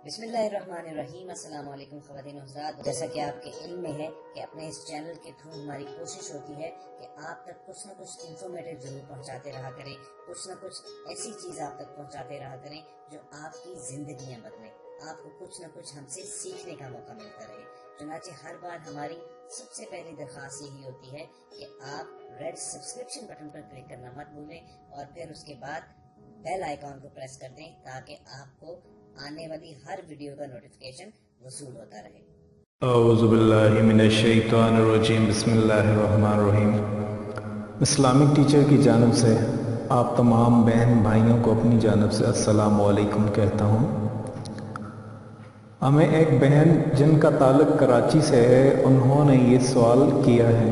بسم اللہ الرحمن الرحیم۔ السلام علیکم خواتین و حضرات، جیسا کہ آپ کے علم میں ہے کہ اپنے اس چینل کے تھرو ہماری کوشش ہوتی ہے کہ آپ تک کچھ نہ کچھ انفارمیٹیو ضرور پہنچاتے رہا کریں، کچھ نہ کچھ ایسی چیز آپ تک پہنچاتے رہا کریں جو آپ کی زندگیاں بدلیں، آپ کو کچھ نہ کچھ ہم سے سیکھنے کا موقع ملتا رہے۔ چنانچہ ہر بار ہماری سب سے پہلی درخواست یہی ہوتی ہے کہ آپ ریڈ سبسکرپشن بٹن پر کلک کرنا مت بھولیں اور پھر اس کے بعد بیل آئیکن کو پریس کر دیں تاکہ آپ کو آنے والی ہر ویڈیو کا نوٹیفیکیشن وصول ہوتا رہے۔ اعوذ باللہ من الشیطان الرجیم، بسم اللہ الرحمن الرحیم۔ اسلامک ٹیچر کی جانب سے آپ تمام بہن بھائیوں کو اپنی جانب سے السلام علیکم کہتا ہوں۔ ہمیں ایک بہن جن کا تعلق کراچی سے ہے، انہوں نے یہ سوال کیا ہے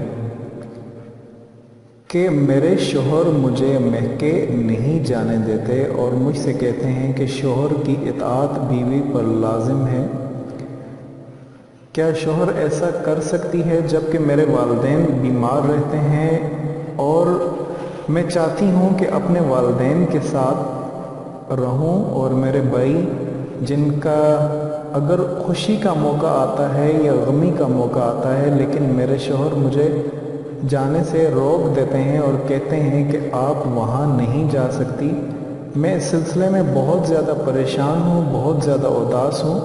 کہ میرے شوہر مجھے مہکے نہیں جانے دیتے اور مجھ سے کہتے ہیں کہ شوہر کی اطاعت بیوی پر لازم ہے۔ کیا شوہر ایسا کر سکتی ہے جبکہ میرے والدین بیمار رہتے ہیں اور میں چاہتی ہوں کہ اپنے والدین کے ساتھ رہوں، اور میرے بھائی جن کا اگر خوشی کا موقع آتا ہے یا غمی کا موقع آتا ہے، لیکن میرے شوہر مجھے جانے سے روک دیتے ہیں اور کہتے ہیں کہ آپ وہاں نہیں جا سکتی۔ میں اس سلسلے میں بہت زیادہ پریشان ہوں، بہت زیادہ اداس ہوں۔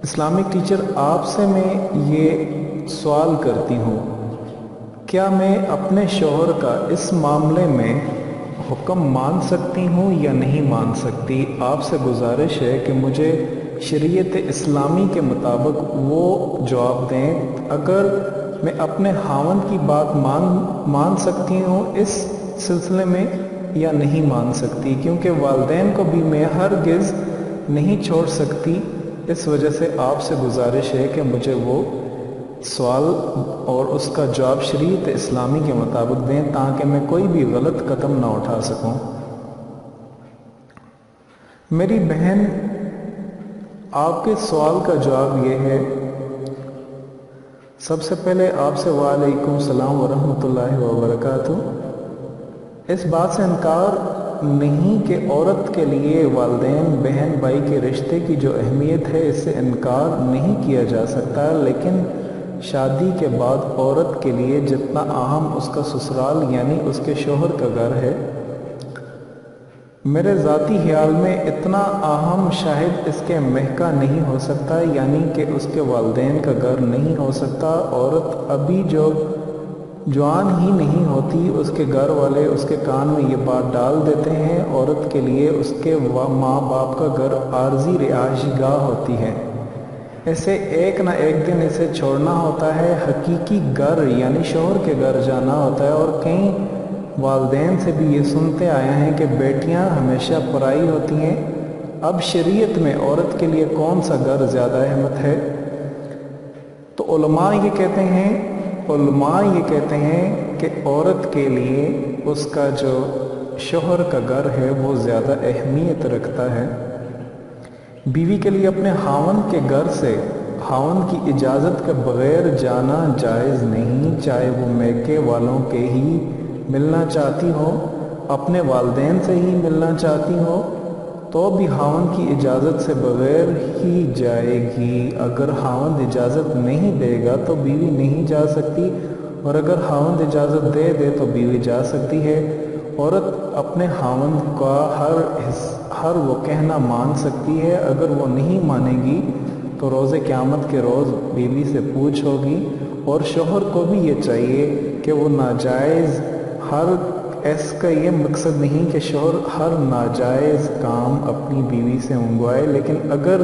اسلامک ٹیچر، آپ سے میں یہ سوال کرتی ہوں، کیا میں اپنے شوہر کا اس معاملے میں حکم مان سکتی ہوں یا نہیں مان سکتی؟ آپ سے گزارش ہے کہ مجھے شریعت اسلامی کے مطابق وہ جواب دیں۔ اگر میں اپنے خاوند کی بات مان سکتی ہوں اس سلسلے میں یا نہیں مان سکتی، کیونکہ والدین کو بھی میں ہرگز نہیں چھوڑ سکتی۔ اس وجہ سے آپ سے گزارش ہے کہ مجھے وہ سوال اور اس کا جواب شریعت اسلامی کے مطابق دیں تاکہ میں کوئی بھی غلط قدم نہ اٹھا سکوں۔ میری بہن، آپ کے سوال کا جواب یہ ہے، سب سے پہلے آپ سے وعلیکم السلام ورحمۃ اللہ وبرکاتہ۔ اس بات سے انکار نہیں کہ عورت کے لیے والدین بہن بھائی کے رشتے کی جو اہمیت ہے، اس سے انکار نہیں کیا جا سکتا، لیکن شادی کے بعد عورت کے لیے جتنا اہم اس کا سسرال یعنی اس کے شوہر کا گھر ہے، میرے ذاتی خیال میں اتنا اہم شاید اس کے مہکا نہیں ہو سکتا، یعنی کہ اس کے والدین کا گھر نہیں ہو سکتا۔ عورت ابھی جو جوان ہی نہیں ہوتی، اس کے گھر والے اس کے کان میں یہ بات ڈال دیتے ہیں، عورت کے لیے اس کے ماں باپ کا گھر عارضی رہائشی گاہ ہوتی ہے، اسے ایک نہ ایک دن اسے چھوڑنا ہوتا ہے، حقیقی گھر یعنی شوہر کے گھر جانا ہوتا ہے۔ اور کئی والدین سے بھی یہ سنتے آئے ہیں کہ بیٹیاں ہمیشہ پرائی ہوتی ہیں۔ اب شریعت میں عورت کے لیے کون سا گھر زیادہ اہمیت ہے؟ تو علماء یہ کہتے ہیں کہ عورت کے لیے اس کا جو شوہر کا گھر ہے وہ زیادہ اہمیت رکھتا ہے۔ بیوی کے لیے اپنے خاوند کے گھر سے خاوند کی اجازت کے بغیر جانا جائز نہیں، چاہے وہ میکے والوں کے ہی ملنا چاہتی ہو، اپنے والدین سے ہی ملنا چاہتی ہو، تو بھی خاوند کی اجازت سے بغیر ہی جائے گی۔ اگر خاوند اجازت نہیں دے گا تو بیوی نہیں جا سکتی، اور اگر خاوند اجازت دے دے تو بیوی جا سکتی ہے۔ عورت اپنے خاوند کا ہر وہ کہنا مان سکتی ہے، اگر وہ نہیں مانے گی تو روز قیامت کے روز بیوی سے پوچھ ہوگی۔ اور شوہر کو بھی یہ چاہیے کہ وہ ناجائز اس کا یہ مقصد نہیں کہ شوہر ہر ناجائز کام اپنی بیوی سے منگوائے، لیکن اگر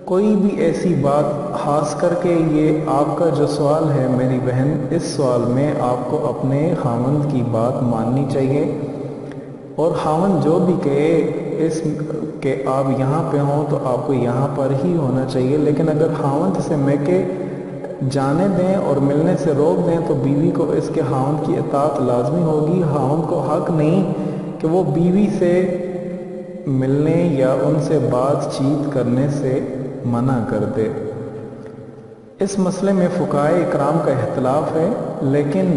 کوئی بھی ایسی بات، خاص کر کے یہ آپ کا جو سوال ہے میری بہن، اس سوال میں آپ کو اپنے خاوند کی بات ماننی چاہیے، اور خاوند جو بھی کہے کہ آپ یہاں پہ ہوں تو آپ کو یہاں پر ہی ہونا چاہیے۔ لیکن اگر خاوند سے میکے جانے دیں اور ملنے سے روک دیں تو بیوی کو اس کے خاوند کی اطاعت لازمی ہوگی۔ خاوند کو حق نہیں کہ وہ بیوی سے ملنے یا ان سے بات چیت کرنے سے منع کر دے۔ اس مسئلے میں فقہائے اکرام کا اختلاف ہے، لیکن